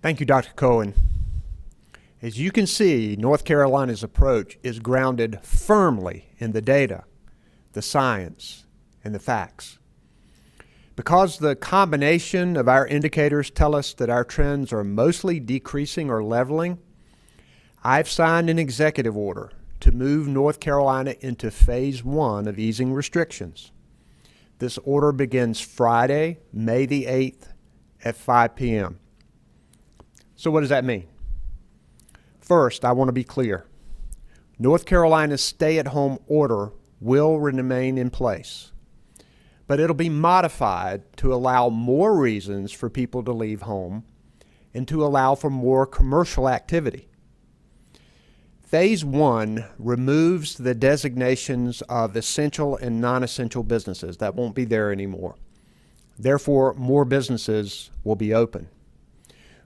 Thank you, Dr. Cohen. As you can see, North Carolina's approach is grounded firmly in the data, the science, and the facts. Because the combination of our indicators tell us that our trends are mostly decreasing or leveling, I've signed an executive order to move North Carolina into phase 1 of easing restrictions. This order begins Friday, May the 8th at 5 p.m. So what does that mean? First, I want to be clear. North Carolina's stay-at-home order will remain in place, but it'll be modified to allow more reasons for people to leave home and to allow for more commercial activity. Phase 1 removes the designations of essential and non-essential businesses. That won't be there anymore. Therefore, more businesses will be open.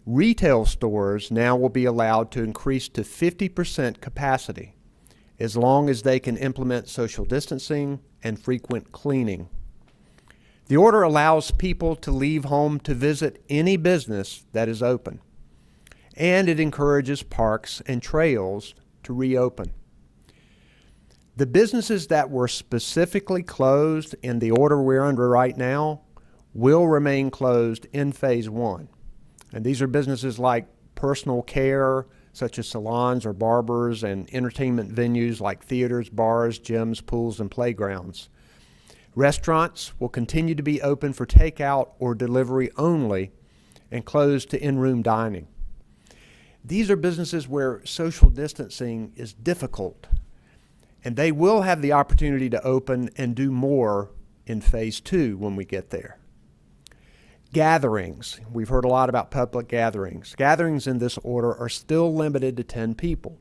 Retail stores now will be allowed to increase to 50% capacity as long as they can implement social distancing and frequent cleaning. The order allows people to leave home to visit any business that is open, and it encourages parks and trails to reopen. The businesses that were specifically closed in the order we're under right now will remain closed in phase 1. And these are businesses like personal care, such as salons or barbers, and entertainment venues like theaters, bars, gyms, pools, and playgrounds. Restaurants will continue to be open for takeout or delivery only and closed to in-room dining. These are businesses where social distancing is difficult, and they will have the opportunity to open and do more in phase 2 when we get there. Gatherings. We've heard a lot about public gatherings. Gatherings in this order are still limited to 10 people,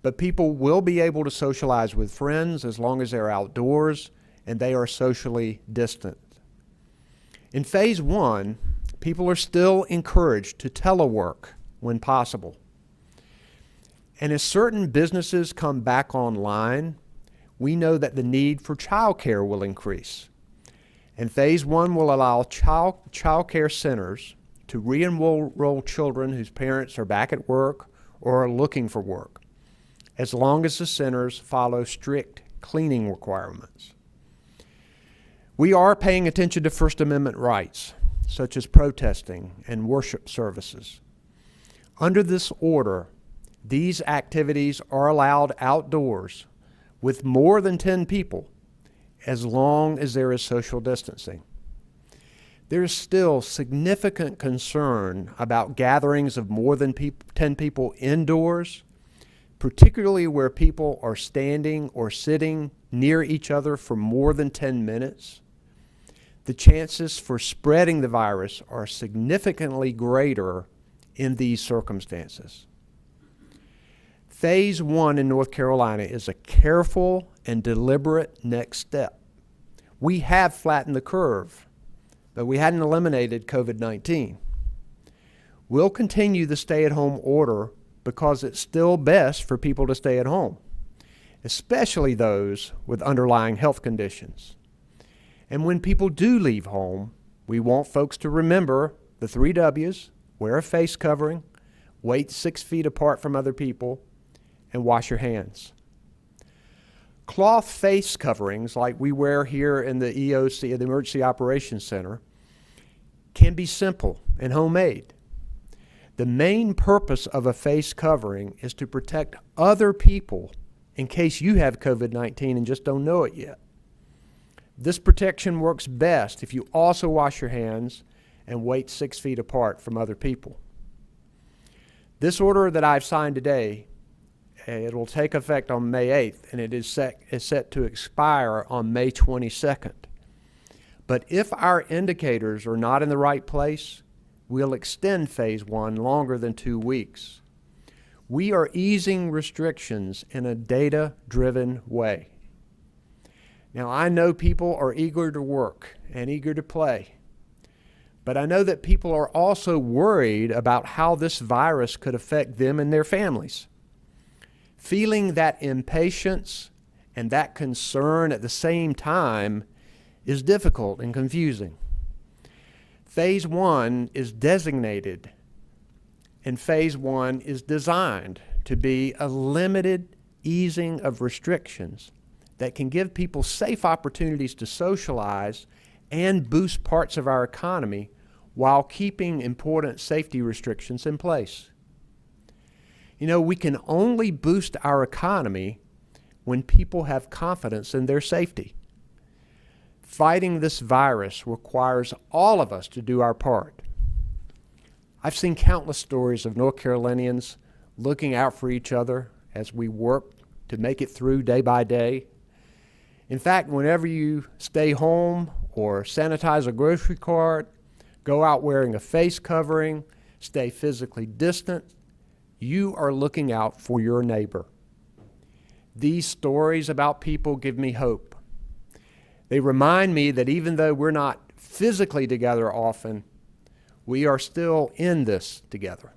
but people will be able to socialize with friends as long as they're outdoors and they are socially distant. In phase 1, people are still encouraged to telework when possible. And as certain businesses come back online, we know that the need for childcare will increase. And phase 1 will allow childcare centers to re-enroll children whose parents are back at work or are looking for work, as long as the centers follow strict cleaning requirements. We are paying attention to First Amendment rights, such as protesting and worship services. Under this order, these activities are allowed outdoors with more than 10 people as long as there is social distancing. There is still significant concern about gatherings of more than 10 people indoors, particularly where people are standing or sitting near each other for more than 10 minutes. The chances for spreading the virus are significantly greater in these circumstances. Phase 1 in North Carolina is a careful and deliberate next step. We have flattened the curve, but we hadn't eliminated COVID-19. We'll continue the stay-at-home order because it's still best for people to stay at home, especially those with underlying health conditions. And when people do leave home, we want folks to remember the 3 W's: wear a face covering, wait 6 feet apart from other people, and wash your hands. Cloth face coverings like we wear here in the EOC, the Emergency Operations Center, can be simple and homemade. The main purpose of a face covering is to protect other people in case you have COVID-19 and just don't know it yet. This protection works best if you also wash your hands and wait 6 feet apart from other people. This order that I've signed today, it will take effect on May 8th, and it is set to expire on May 22nd. But if our indicators are not in the right place, we'll extend phase 1 longer than 2 weeks. We are easing restrictions in a data-driven way. Now, I know people are eager to work and eager to play, but I know that people are also worried about how this virus could affect them and their families. Feeling that impatience and that concern at the same time is difficult and confusing. Phase 1 is designated And phase one is designed to be a limited easing of restrictions that can give people safe opportunities to socialize and boost parts of our economy while keeping important safety restrictions in place. You know, we can only boost our economy when people have confidence in their safety. Fighting this virus requires all of us to do our part. I've seen countless stories of North Carolinians looking out for each other as we work to make it through day by day. In fact, whenever you stay home or sanitize a grocery cart, go out wearing a face covering, stay physically distant, you are looking out for your neighbor. These stories about people give me hope. They remind me that even though we're not physically together often, we are still in this together.